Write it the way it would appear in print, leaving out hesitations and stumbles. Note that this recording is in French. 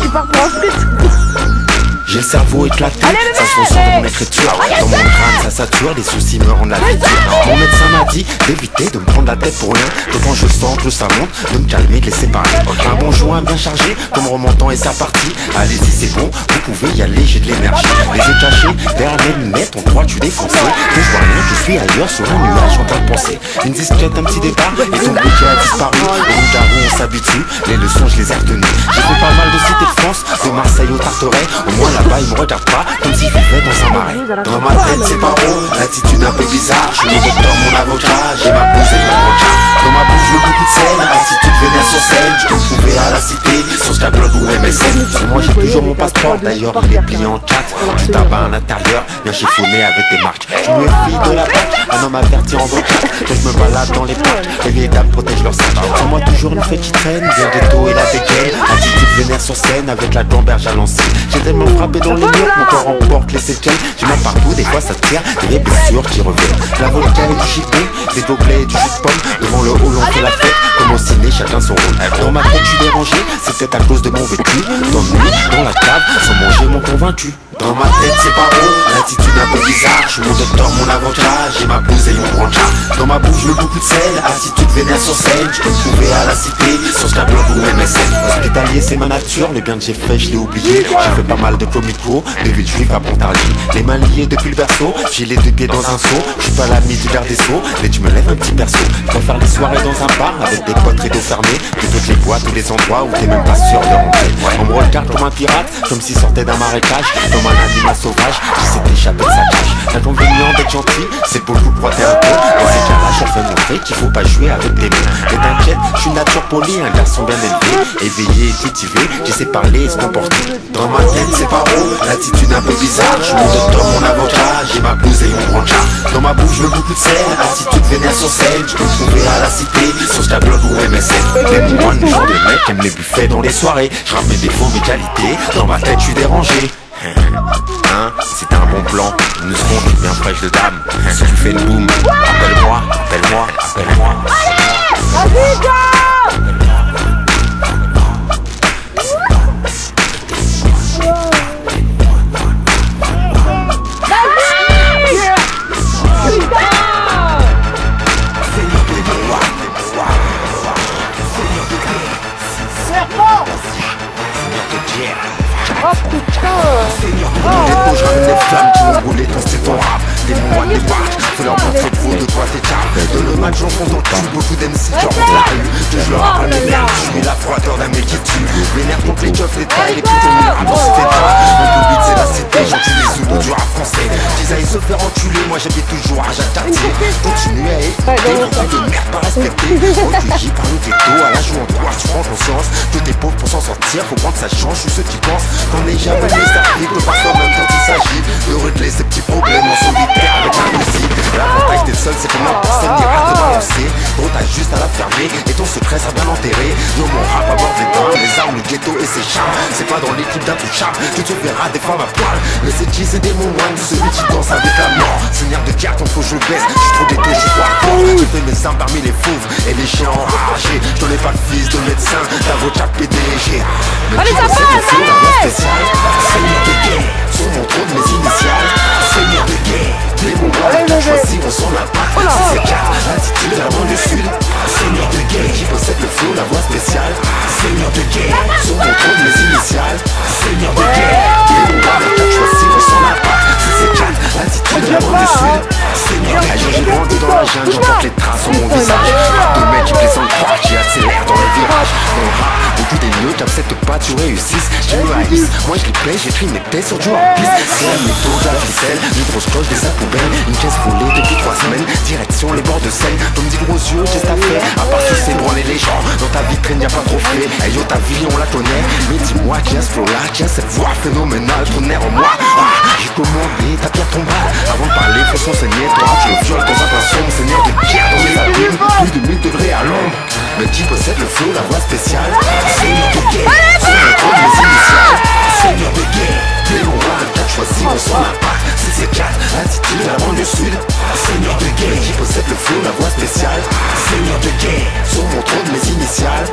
Tu pars pour un split. J'ai le cerveau éclaté, ça se ressent dans mon écriture. Dans mon crâne ça sature, les soucis me rendent la vie dure. Mon médecin m'a dit d'éviter de me prendre la tête pour rien. Que quand je sens que ça monte, de me calmer, de laisser parler. Un bon joint bien chargé, comme remontant et c'est parti. Allez-y c'est bon, vous pouvez y aller, j'ai de l'énergie. Les yeux cachés, derrière mes lunettes, on croit que je suis défoncé. Que je vois rien, je suis ailleurs sur un nuage en train de penser. Une discrète, un petit départ, et ton bouquet a disparu. Au bout d'un roue on s'habitue, les leçons je les ai retenues. J'ai fait pas mal de cités de France, de Marseille au Tarteret. Au moins là-bas ils me regardent pas comme si je vivais dans un marais. Dans ma tête c'est pas rond, l'attitude un peu bizarre. Je suis le docteur, mon avocat, j'ai ma blouse et mon avocat. Dans ma bouche je veux beaucoup de sel, attitude vénère sur scène. Je peux me trouver à la cité, sur Skyblog ou MSN. Sur moi j'ai toujours mon passeport, d'ailleurs il est plié en 4. Du tabac à l'intérieur, bien chiffonné avec des marques. Je me fille de la PAC, un homme averti en vocal. Quand je me balade dans les parcs, les vieilles dames protègent leur sac. Sur moi toujours une fête qui traîne, bien ghetto et la dégaine. Attitude vénère sur scène avec la gamberge à l'ancienne. J'ai tellement frappé dans les murs, mon corps emporte les séquelles. J'ai mal partout, des fois ça tire, et des blessures qui reviennent. La vodka et du chippé, des gobelets et du jus de pomme. Devant le hall on fait la fête, comme au ciné chacun son rôle. Dans ma tête je suis dérangé, c'est peut-être à cause de mon vécu. Dans le nuit, dans la cave, sans manger mon convaincu. Dans ma tête c'est pas rond, l'attitude un peu bizarre. Je suis mon docteur, mon avocat, j'ai ma blouse et mon brancard. Dans ma bouche je veux beaucoup de sel, attitude vénère sur scène. Je peux me trouver à la cité, sur Skyblog ou MSN. Hospitalier c'est ma nature, le bien que j'ai fait je l'ai oublié. J'ai fait pas mal de comico, de ville juive à Pontarlier. Les mains liées depuis le berceau, j'ai les deux pieds dans un seau. Je suis pas l'ami du garde des sceaux, mais tu me lèves un petit perso. Je préfère les soirées dans un bar avec des potes rideaux fermés, plutôt que les boîtes ou les endroits où t'es même pas sûr de rentrer. On me regarde comme un pirate, comme s'il sortait d'un marécage. Comme un animal sauvage qui s'est échappé de sa cage. L'inconvénient d'être gentil, c'est beaucoup protéger un peu. Dans ces cas-là, je fais montrer qu'il faut pas jouer avec des mains. Mais t'inquiète, je suis nature polie, un garçon bien élevé, éveillé et cultivé, qui sait parler et se comporter. Dans ma tête, c'est pas rond, l'attitude un peu bizarre. Je suis mon docteur, mon avocat, j'ai ma blouse et mon brancard. Dans ma bouche, je veux beaucoup de sel, attitude vénère sur scène. Je peux me trouver à la cité, sur Skyblog ou MSN. Mais moi, le genre de mec qui aime les buffets dans les soirées. Je ramène mes défauts, mes qualités, dans ma tête, je suis dérangé. Hein, c'était un bon plan, une seconde, bien fraîche de dame. Si tu fais une boum, appelle-moi, appelle-moi, appelle-moi. Oh putain. Je ramène des flammes qui vont brûler ton style, ton rap. Des mois, des watts, fais leur montrer de vous de quoi t'es cap. De le match, j'enfonce dans le cul, beaucoup d'MC qui rentrent la rue. Que je leur rappelle mes merdes, je suis la froideur d'un mec qui tue. Vénère contre les keufs, les tailles, les putains de merde, dans c'était pas. Mon but c'est la cité, j'entends les sous du rap français. Qu'ils aillent se faire enculer, moi j'habite toujours à Jacques-Cartier. Continue à écouter, beaucoup de merde pas respecter. Recueilli par le ghetto, à la joue en droit, tu prends conscience que t'es pauvre pour s'en sortir, faut prendre que ça change, je suis ceux qui pensent qu'on n'est jamais les servir que par soi-même quand il s'agit de régler ces petits problèmes en solitaire avec un récit. L'avantage d'être seul c'est que non, personne n'ira te balancer. Gros t'as juste à la fermer et ton secret sera bien enterré. Yo mon rap aborde les drames, les armes, le ghetto et ses charmes. C'est pas dans l'équipe d'intouchable que tu verras des femmes à poil. Mais c'est qui, c'est des moines, celui qui danse avec la mort. Seigneur de cartes, on faut que je baisse, je suis trop ghetto, je suis trop hardcore. J'ai fait mes armes parmi les fauves et les chiens enragés. Je n'ai pas le fils de médecin, d'avocat PDG. Allez ça passe, allez. Seigneur de guerre, sur mon trône mes initiales. Seigneur de guerre, les moments choisiront son impact. C'est quatre, l'attitude la banlieue sud. Seigneur de guerre, qui possède le flow, la voix spéciale. Seigneur de guerre, sur mon trône mes initiales. Seigneur de guerre, les moments choisiront son impact. C'est quatre, l'attitude la banlieue sud. Seigneur de guerre, j'ai grandi dans la jungle, j'emporte les traces sur mon visage. Deux mecs qui plaisent en croire, qui accélèrent dans les virages. Mon rap, beaucoup des nœuds qui acceptent pas, tu réussisses. Je me haïs, moi je les paye, j'écris mes tests sur du hors-piste. C'est la méthode, la ficelle, une grosse cloche, des sacs poubelles. Une caisse volée depuis 3 semaines, direction les bords de Seine. Comme dit gros yeux, qu'est-ce que t'as fait? À part tu sais branler les gens, dans ta vitrine y'a pas trop fait. Hey yo ta vie on la connaît, mais dis-moi qui a ce flow là, qui a cette voix phénoménale, ton air en moi. J'ai commandé ta pierre tombale, avant de parler faut s'enseigner. Toi tu le violes dans un pinceau, seigneur de guerre dans les abîmes. Plus de 1000 degrés à l'ombre, mais qui possède le flow, la voix spéciale. Seigneur de guerre, sur le trône des initiales. Seigneur de guerre, les morales, t'as choisi on son impact. C'est quatre, attitude la banlieue sud. Seigneur de guerre, qui possède le flow, la voix spéciale. Seigneur de guerre, sur mon trône mes initiales.